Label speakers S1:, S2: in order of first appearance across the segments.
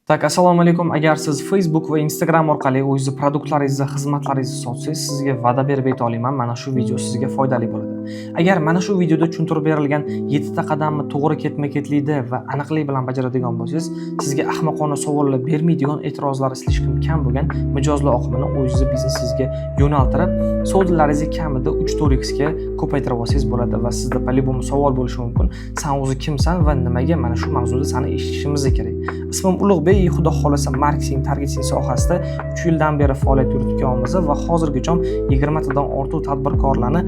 S1: Tak, assalomu alaykum. Agar siz Facebook va Instagram orqali o'zingiz produktlaringizni, xizmatlaringizni sotsangiz, sizga va'da berib ayta olaman, mana shu video sizga foydali bo'ladi. Agar mana shu videoda tushuntirib berilgan 7 ta qadamni to'g'ri ketma-ketlikda va aniqlik bilan bajaradigan bo'lsangiz, sizga ahmoqona savollar bermaydigan, e'tirozlar slishkim kam bo'lgan mijozlar oqimini o'zingiz biznesingizga yo'naltirib, savdolaringizni kamida 3-4x ga ko'paytirib olsangiz bo'ladi va sizda по-любому savol bo'lishi mumkin. Sen o'zi kimsan va nimaga mana shu mavzuda seni eshitishimiz kerak? Ismim Ulug'bek, xudo xolasa marketing, targeting sohasida 3 yildan beri faoliyat yuritib kelamiz va hozirgacha 20 tadan ortiq tadbirkorlarni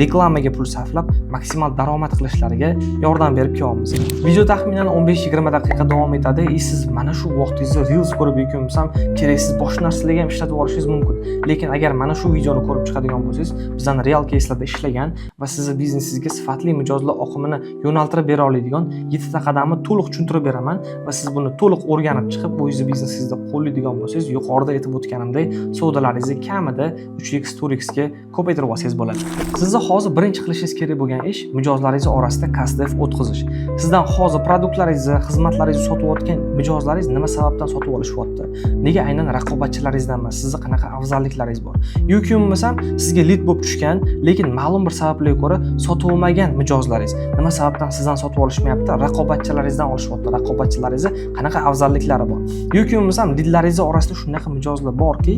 S1: reklamaga pul sarflab maksimal daromad qilishlariga yordam berib kelamiz. Video taxminan 15-20 daqiqa davom etadi. Siz mana shu vaqtingizni Reels ko'rib yukinsam, keraksiz boshqa narsalarga ham ishlatib olishingiz mumkin. Lekin agar mana shu videoni ko'rib chiqadigan bo'lsangiz, bizdan real case'larda ishlagan va sizning biznesingizga sifatli mijozlar oqimini yo'naltirib bera oladigan 7 ta qadamni to'liq tushuntirib beraman va siz buni to'liq o'rganib chiqib, o'zingiz biznesingizda qo'llaydigan bo'lsangiz, yuqorida aytib o'tganimdek, savdolaringizni kamida 3x, 4x ga ko'paytirib olsangiz bo'ladi. Sizni hozir birinchi qilishingiz kerak bo'lgan ish mijozlaringiz orasida kasdef o'tkazish. Sizdan hozir produktlaringizni, xizmatlaringizni sotib o'tgan mijozlaringiz nima sababdan sotib olishyapti? Nega aynan raqobatchilaringizdan emas? Sizning qanaqa afzalliklaringiz bor? Yoki bo'lmasam sizga lead bo'lib tushgan, lekin ma'lum bir sabablarga ko'ra sotib olmagan mijozlaringiz nima sababdan sizdan sotib olishmayapti? Raqobatchilaringizdan olishyapti. Raqobatchilaringiz qanaqa afzalliklari bor? Yoki bo'lmasam leadlaringiz orasida shunaqa mijozlar borki,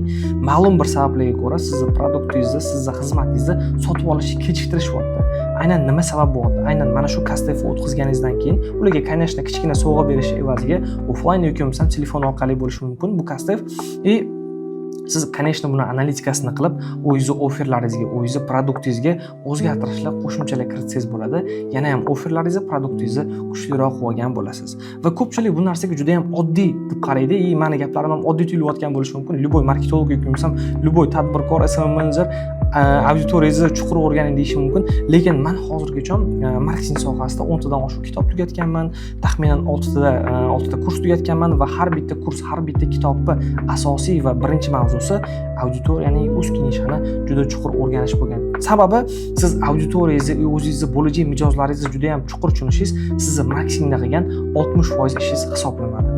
S1: ma'lum bir sabablarga ko'ra sizning produktingizni, sizning xizmatingizni sotib olishni kechiktirishyapti. Aynan nima sabab bo'lyapti? Aynan mana shu kasdef o'tkazganingizdan keyin ularga, конечно, kichkina sovg'a berish evaziga offline yoki bo'lmasam telefon orqali bo'lishi mumkin bu kasdef. Siz, конечно, buni analitikasini qilib, o'zingiz offerlaringizga, o'zingiz produktingizga o'zgartirishlar, qo'shimchalar kiritsangiz bo'ladi. Yana ham offerlaringizni, produktingizni kuchliroq qilgan bo'lasiz. Va ko'pchilik bu narsaga juda ham oddiy deb qaraydi. Meni gaplarim ham oddiy tuyulayotgan bo'lishi mumkin. Любой marketolog yoki bo'lmasam, любой tadbirkor, SMM manager auditoriyangizni chuqur o'rganing deyishi mumkin. Lekin men hozirgacha marketing sohasida 10 tadan oshiq kitob tugatganman, taxminan 6 ta kurs tugatganman va har bitta kurs, har bitta kitobni asosiy va birinchi mavzusi auditoriyaning o'zki nishani juda chuqur o'rganish bo'lgan. Sababi siz auditoriyangizni, o'zingizni bo'lajak mijozlaringizni juda ham chuqur tushunishingiz sizni marketingda qilgan 60% ishingiz hisoblanadi.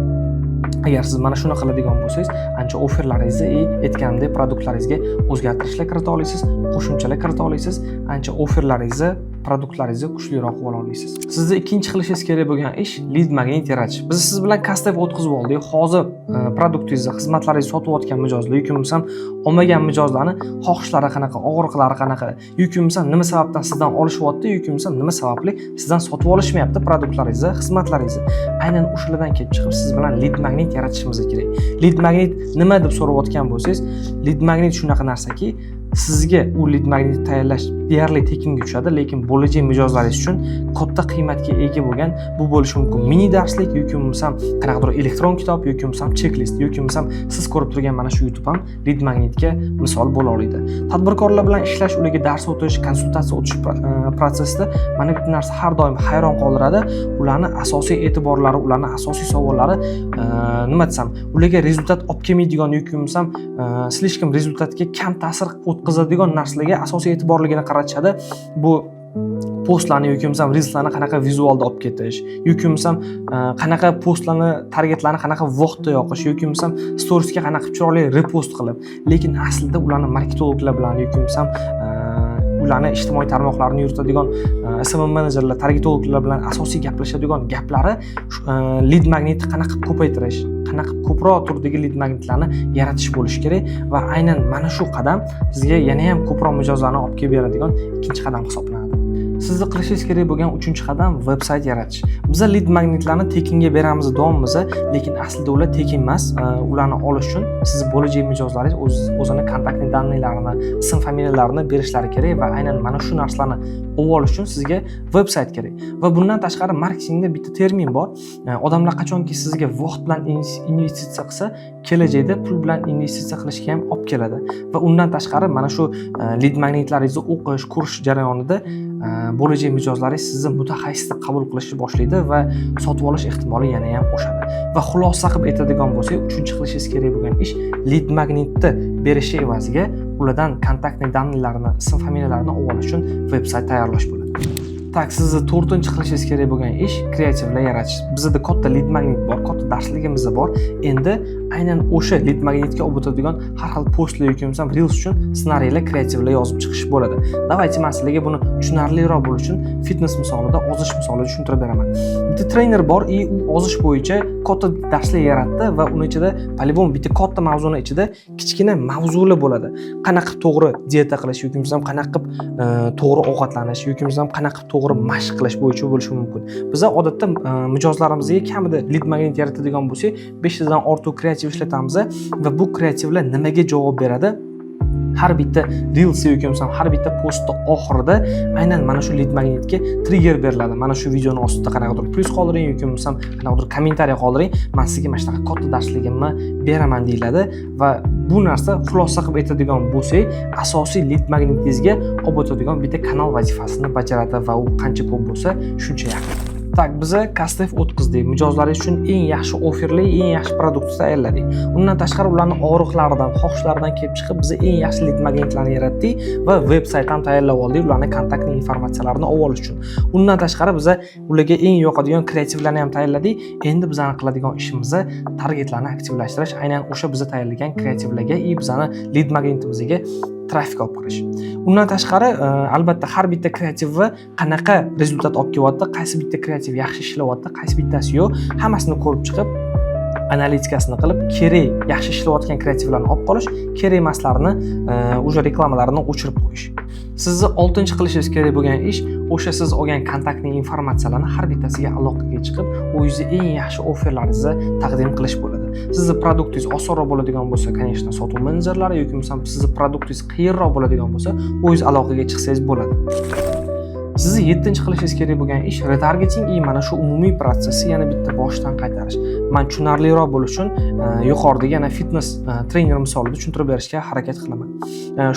S1: Agar siz mana shuni qiladigan bo'lsangiz, ancha offerlaringizni, aytganimdek produktlaringizga o'zgartirishlar kirita olasiz, qo'shimchalar kirita olasiz, ancha offerlaringizni, produktlaringizni kuchliroq qila olasiz. Sizni ikkinchi qilishingiz kerak bo'lgan ish lead magnet yaratish. Biz siz bilan kasdef o'tkazib oldik. Hozir produktingizni, xizmatlaringizni sotib o'tgan mijozlar yoki bo'lmasam olmagan mijozlarni xohishlari qanaqa, og'riqlari qanaqa, yoki bo'lmasam nima sababdan sizdan olishyapti, yoki bo'lmasam nima sababli sizdan sotib olishmayapti produktlaringizni, xizmatlaringizni. Aynan o'shalardan kelib chiqib siz bilan lead magnet yaratishimiz kerak. Lead magnet nima deb so'rayotgan bo'lsangiz, lead magnet shunaqa narsaki, sizga u lead magnet tayyorlash deyarli tekinga tushadi, lekin bo'lajak mijozlaringiz uchun katta qiymatga ega bo'lgan bu bo'lishi mumkin. Mini darslik yoki bo'lmasam qanaqadir elektron kitob yoki bo'lmasam checklist yoki bo'lmasam siz ko'rib turgan mana shu YouTube ham lead magnetga misol bo'la oladi. Tadbirkorlar bilan ishlash, ularga dars o'tish, konsultatsiya o'tish protsessida mana bitta narsa har doim hayron qoldiradi. Ularning asosiy e'tiborlari, ularning asosiy savollari nima desam, ularga rezultat olib kelmaydigan yoki bo'lmasam slishkim rezultatga kam ta'sir o'tkazadigan narsalarga asosiy e'tiborligini qaratishadi. Bu postlarni yoki bo'lmasam reelslarni qanaqa vizualda olib ketish, yoki bo'lmasam qanaqa postlarni, targetlarni qanaqa vaqtda yoqish, yoki bo'lmasam storiesga qanaqa chiroyli repost qilib. Lekin aslida ularni marketologlar bilan yoki bo'lmasam ularni ijtimoiy tarmoqlarni yuritadigan SMM menejerlar, targetologlar bilan asosiy gaplashadigan gaplari lead magnetni qanaqa ko'paytirish, qanaqa ko'proq turdagi lead magnetlarni yaratish bo'lishi kerak va aynan mana shu qadam sizga yana ham ko'proq mijozlarni olib kelib beradigan ikkinchi qadam hisoblanadi. Sizni qilishingiz kerak bo'lgan 3-qadam veb-sayt yaratish. Biz lead magnetlarni tekinga beramiz davomimiz, lekin aslida ular tekin emas. Ularni olish uchun siz bo'lajak mijozlaringiz o'zini kontakt daniylarini, ism familiyalarini berishlari kerak va aynan mana shu narsalarni olib olish uchun sizga veb-sayt kerak. Va bundan tashqari marketingda bitta termin bor. Odamlar qachonki sizga vaqt bilan investitsiya qilsa, kelajakda pul bilan investitsiya qilishga ham olib keladi. Va undan tashqari mana shu lead magnetlaringizni o'qish, ko'rish jarayonida bo'lajak mijozlaringiz sizni mutaxassis deb qabul qilishni boshlaydi va sotib olish ehtimoli yana ham oshadi. Va xulosa qilib aytadigan bo'lsak, 3-qilishingiz kerak bo'lgan ish lead magnetni berishi evaziga ulardan kontakt daniylarini, ism familiyalarini olish uchun veb-sayt tayyorlash bo'ladi. Tak, sizni 4-qilishingiz kerak bo'lgan ish kreativlar yaratish. Bizda katta lead magnet bor, katta darsligimiz bor. Endi aynan o'sha lead magnetga olib o'tadigan har xil postlar yoki bo'lmasam reels uchun ssenariylar, kreativlar yozib chiqish bo'ladi. Davaychi men sizlarga buni tushunarliroq bo'lish uchun fitness misolida, ozish misolida tushuntirib beraman. Bitta trener bor, u ozish bo'yicha katta darslar yaratdi va uning ichida po-любому bitta katta mavzuning ichida kichkina mavzular bo'ladi. Qanaqa to'g'ri dieta qilish yoki bo'lmasam qanaqa to'g'ri ovqatlanish yoki bo'lmasam qanaqa to'g'ri mashq qilish bo'yicha bo'lishi mumkin. Biz odatda mijozlarimizga kamida lead magnet yaratadigan bo'lsak, 5 dan ortiq kreativ ishlatamiz va bu kreativlar nimaga javob beradi? Har bitta reels yoki bo'lmasam har bitta postda oxirida aynan mana shu lead magnetga trigger beriladi. Mana shu videoning ostida qanaqadir plus qoldiring yoki bo'lmasam qanaqadir kommentariy qoldiring. Men sizga mana shunaqa katta darsligimni beraman deyiladi va bu narsa xulosa qilib aytadigan bo'lsak, asosiy lead magnetingizga olib o'tadigan bitta kanal vazifasini bajaradi va u qancha ko'p bo'lsa, shuncha yaxshi. Tak, biz Castef o'tkazdik. Mijozlaringiz uchun eng yaxshi oferli, eng yaxshi produktni tayyorladik. Undan tashqari ularning og'riqlaridan, xohishlaridan kelib chiqib, biz eng yaxshi lead magnetlarni yaratdik va veb-sayt ham tayyorlab oldik, ularning kontaktli informatsiyalarini olib olish uchun. Undan tashqari biz ularga eng yoqadigan kreativlarni ham tayyorladik. Endi bizning qiladigan ishimiz targetlarni aktivlashtirish, aynan o'sha biz tayyorlagan kreativlarga, bizning lead magnetimizga trafik olib kirish. Undan tashqari albatta har bitta kreativni qanaqa rezultat olib kelyapti, qaysi bitta kreativ yaxshi ishlayapti, qaysi bittasi yo'q, hammasini ko'rib chiqib, analitikasini qilib, kerak yaxshi ishlayotgan kreativlarni olib qolish, kerak emaslarni o'sha reklamalarini o'chirib qo'yish. Sizni 6-qilishingiz kerak bo'lgan ish o'sha siz olgan kontaktning informatsiyalarni har bittasiga aloqaga chiqib, o'zingizni eng yaxshi oferlaringizni taqdim qilish bo'ladi. Sizni produktingiz osonroq bo'ladigan bo'lsa, конечно, sotuv menejerlari yoki bo'lmasam sizni produktingiz qiyinroq bo'ladigan bo'lsa, o'zingiz aloqaga chiqsangiz bo'ladi. Sizni 7-qilishingiz kerak bo'lgan ish retargeting mana shu umumiy protsessni yana bitta boshdan qaytarish. Men tushunarliroq bo'lish uchun yuqoridagi yana fitness trener misolida tushuntirib berishga harakat qilaman.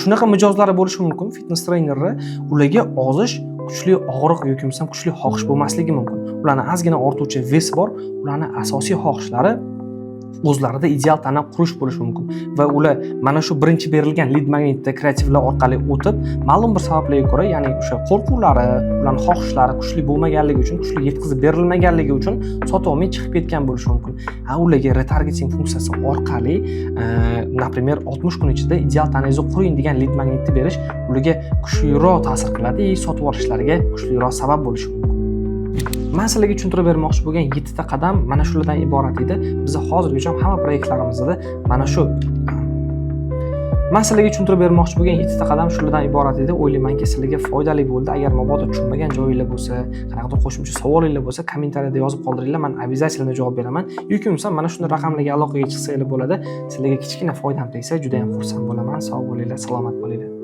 S1: Shunaqa mijozlari bo'lishi mumkin, fitness trenerlar ularga ozish kuchli og'riq yoki bo'lmasam kuchli xohish bo'lmasligi mumkin. Ularning ozgina ortuvchi ves bor, ularning asosiy xohishlari o'zlarida ideal tana qurish bo'lishi mumkin va ular mana shu birinchi berilgan lead magnetda kreativlar orqali o'tib, ma'lum bir sabablarga ko'ra, ya'ni o'sha qo'rquvlari, ularning xohishlari kuchli bo'lmaganligi uchun, kuchli yetkazib berilmaganligi uchun sotib olmay chiqib ketgan bo'lishi mumkin. Ularga retargeting funksiyasi orqali, например, 60 kun ichida ideal tanangizni quring degan lead magnetni berish ularga kuchliroq ta'sir qiladi, sotib olishlariga kuchliroq sabab bo'lishi mumkin. Men sizlarga tushuntirib bermoqchi bo'lgan 7 ta qadam mana shulardan iborat edi. Biz hozirgacha hamma proyektlarimizda mana shu Men sizlarga tushuntirib bermoqchi bo'lgan 7 ta qadam shulardan iborat edi. O'ylaymanki, sizlarga foydali bo'ldi. Agar mabodo tushunmagan joyinglar bo'lsa, qanaqadir qo'shimcha savolinglar bo'lsa, kommentariyada yozib qoldiringlar. Men обязательно javob beraman. Yoki bo'lmasa mana shunday raqamlarga aloqaga chiqsanglar bo'ladi. Sizlarga kichkina foydam tegsa, juda ham xursand bo'laman. Sog' bo'linglar, salomat bo'linglar.